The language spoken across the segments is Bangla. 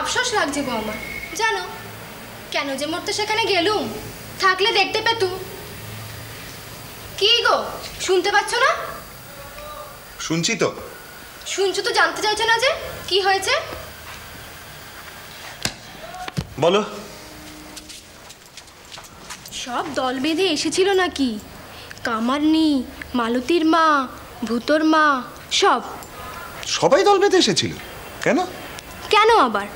আফসোস লাগছে গো আমার, জানো কেন যে মরতে সেখানে গেলুম, থাকলে দেখতে পেতুম। কি গো শুনতে পাচ্ছ না? শুনছি তো। শুনছো তো, জানতে চাইছো না যে কি হয়েছে? বলো। সব দল বেঁধে এসেছিল নাকি? কামারনি, মালতীর মা, ভূতর মা, সবাই দল বেঁধে এসেছিল? কেন? কেন আবার?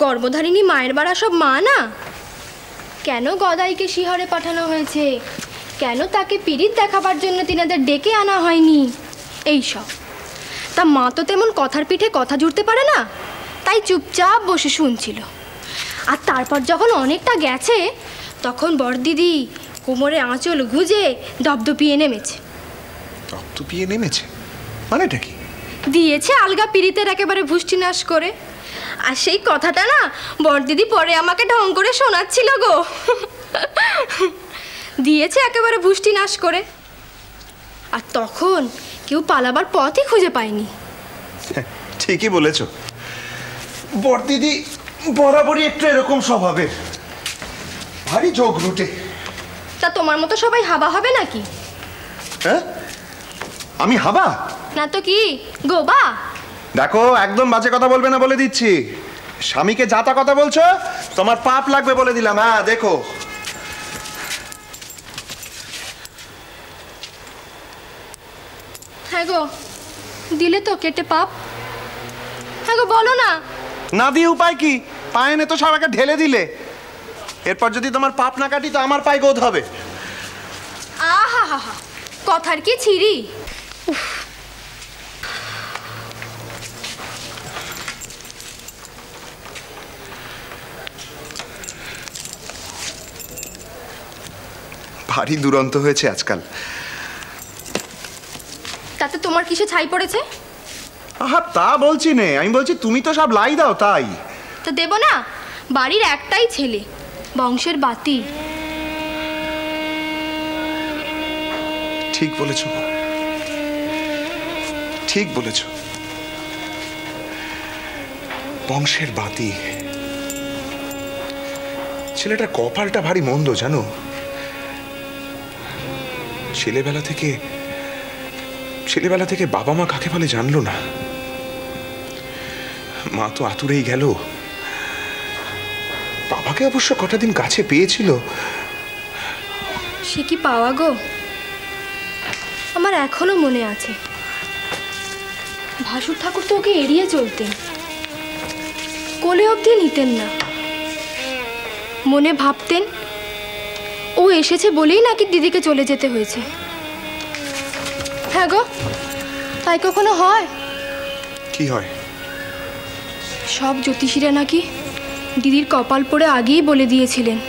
গর্ভধারিণী মায়ের বাড়া সব মা না? কেন গদাইকে শিহরে পাঠানো হয়েছে? কেন তাকে পীড়িত দেখাবার জন্য তিনাদের ডেকে আনা হয়নি? এই সব। তা মা তো তেমন কথার পিঠে কথা জুড়তে পারে না, তাই চুপচাপ বসে শুনছিল। আর তারপর যখন অনেকটা গেছে, তখন বড়দিদি কোমরে আঁচল গুজে দপদপিয়ে নেমেছে। দপদপিয়ে নেমেছে মানেটা কি? দিয়েছে আলগা পীড়িতের একেবারে ভুষ্টিনাশ করে। আর সেই কথাটা না বড়দিদি পরে আমাকে ঢং করে শোনাচ্ছিল গো। দিয়েছে একেবারে ভুষ্টিনাশ করে। আর তখন কেউ পালাবার পথই খুঁজে পায়নি। ঠিকই বলেছ, বড়দিদি বরাবরই একটু এরকম স্বভাবের, ভারী যোগ রুটে। তা তোমার মতো সবাই হাবা হবে নাকি? হ্যাঁ, আমি হাবা না তো কি গোবা? দেখো, একদম বাজে কথা বলবে না বলে দিচ্ছি। স্বামীকে যাতা কথা বলছো, তোমার পাপ লাগবে বলে দিলাম। হ্যাঁ দেখো। হ্যাঁ গো, দিলে তো কেটে পাপ। হ্যাঁ গো বলো না। না দিয়ে উপায় কি? পায়ে নে তো সবাইকে ঢেলে দিলে। এরপর যদি তোমার পাপ না কাটি তো আমার পায়ে গোদ হবে। আহা হা হা, কথার কি ছিরি। ভারী দুরন্ত হয়েছে আজকাল। তাতে তোমার কিসে ছাই পড়েছে? আহা, তা বলছি নে, আমি বলছি তুমি তো সব লাই দাও তাই। তা দেব না? বাড়ির একটাই ছেলে, বংশের বাতি। ঠিক বলেছ, ঠিক বলেছ। বংশের বাতি। ছেলেটার কপালটা ভারী মন্দ জানো। ছেলেবেলা থেকে বাবা মা কাকে বলে জানলো না। মা তো আতুরেই গেল। বাবাকে অবশ্য কটা দিন কাছে পেয়েছিল। সে কি পাওয়া গো! আমার এখনো মনে আছে, ভাসুর ঠাকুর তো ওকে এড়িয়ে চলতেন, কোলে অবধি নিতেন না। মনে ভাবতেন ও এসেছে বলেই নাকি দিদিকে চলে যেতে হয়েছে। হ্যাঁ গো, তাই কখনো হয়? কি হয়? সব জ্যোতিষীরা নাকি দিদির কপাল পড়ে আগেই বলে দিয়েছিলেন,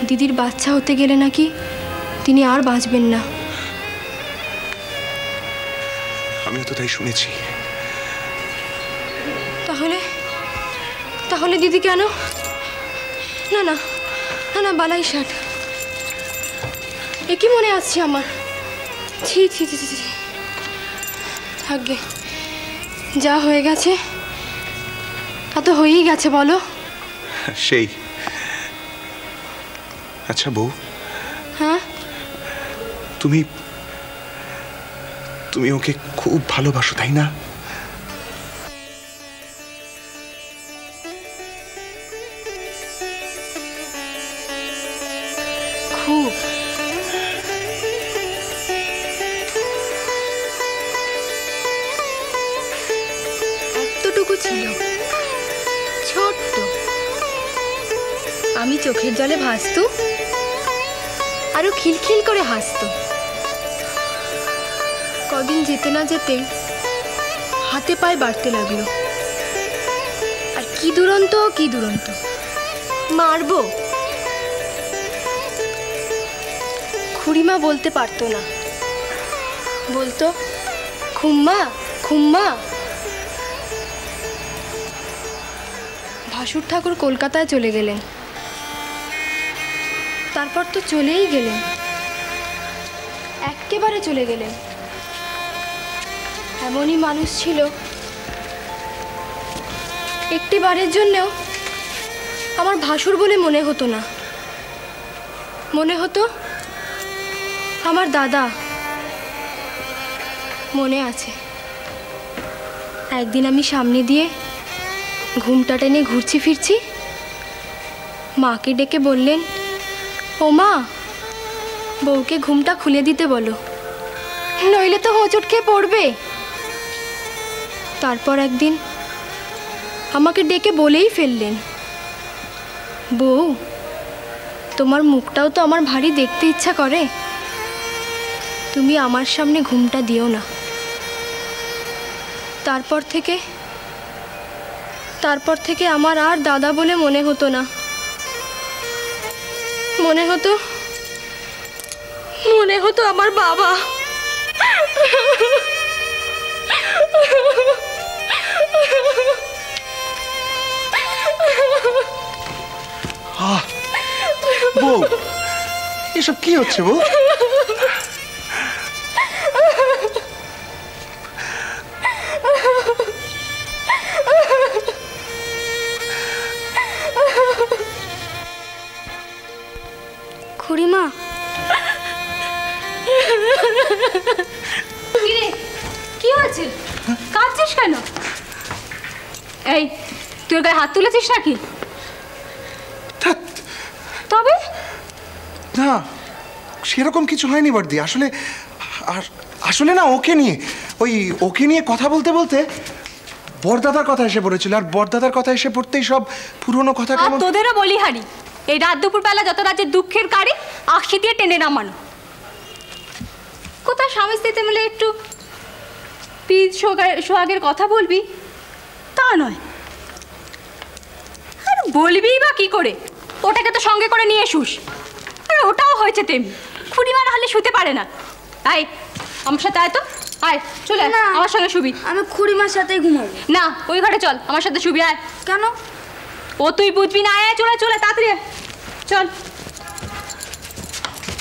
দিদির বাচ্চা হতে গেলে নাকি তিনি আর বাঁচবেন না। আমিও তো তাই শুনেছি। তাহলে দিদি কেন? না না না না, বালাই ষাট, এ কি মনে আসছে আমার। ছি ছি ছি ছি, থাকবে, যা হয়ে গেছে তা তো হয়েই গেছে বলো। সেই। আচ্ছা বউ, হ্যাঁ, তুমি ওকে খুব ভালোবাসো তাই না? খুব। এতটুকু ছিল, ছোট্ট। আমি চোখের জলে ভাসতো, আরো খিলখিল করে হাসতো। কদিন যেতে না যেতে হাতে পায়ে বাড়তে লাগলো। আর কি দুরন্ত, কি দুরন্ত, মারবো। খুড়িমা বলতে পারতো না, বলতো খুম্মা খুম্মা। ভাসুর ঠাকুর কলকাতায় চলে গেলেন, তারপর তো চলেই গেলেন, একেবারে চলে গেলেন। এমনই মানুষ ছিল, একটি বারের জন্যেও আমার ভাসুর বলে মনে হতো না, মনে হতো আমার দাদা। মনে আছে একদিন আমি সামনে দিয়ে ঘুমটা টেনে ঘুরছি ফিরছি, মাকে ডেকে বললেন, ও মা, বউকে ঘুমটা খুলে দিতে বলো, নইলে তো হোঁচট খেয়ে পড়বে। তারপর একদিন আমাকে ডেকে বলেই ফেললেন, বউ, তোমার মুখটাও তো আমার ভারী দেখতে ইচ্ছা করে, তুমি আমার সামনে ঘুমটা দিও না। তারপর থেকে আমার আর দাদা বলে মনে হতো না, মনে হতো আমার বাবা। বউ, এসব কি হচ্ছে বউ? খুড়িমা, কি হয়েছে? কাঁদছিস কেন? এই, তোর গায়ে হাত তুলেছিস নাকি? তবে না, সেরকম কিছু হয়নি বর্দি। আসলে না, ওকে নিয়ে কথা বলতে বলতে বড়দাদার কথা এসে পড়েছিল, আর বড়দাদার কথা এসে পড়তেই সব পুরনো কথা কেমন। তোদেরও বলি হারি, এই রাত দুপুর বেলা যত রাজ্যের দুঃখের কারি আঁখি দিয়ে টেনে নামানো। কোথায় স্বামী স্ত্রীতে মিলে একটু পিস সোহাগের কথা বলবি, তা নয়। আর বলবি বা কি করে? ওটাকে তো সঙ্গে করে নিয়ে শুস। আর ওটাও হয়েছে তেমনি, খুঁড়িমা না হলে শুতে পারে না। আয় আমার সাথে, আয় তো, আয় চলে আয়, আমার সঙ্গে শুবি। আমি খুড়িমার সাথেই ঘুমাবো। না, ওই ঘরে চল, আমার সাথে শুবি। আয়। কেন? ও তুই বুঝবি না, আয় চলে চলে তাড়াতাড়ি চল।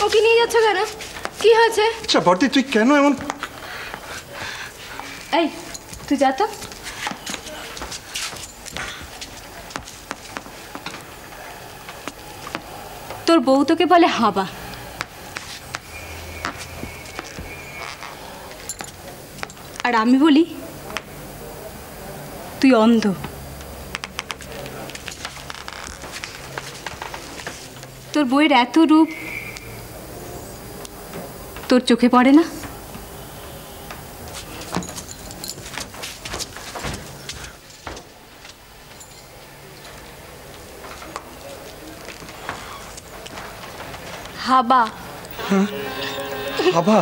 ওকে নিয়ে যাচ্ছ কেন? কি হয়েছে? আচ্ছা বর্দি, তুই কেন এমন? এই তুই যা তো। তোর বউ তোকে বলে হাবা, আর আমি বলি তুই অন্ধ। তোর বউয়ের এত রূপ তোর চোখে পড়ে না? হাবা। হাবা?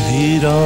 ধীরা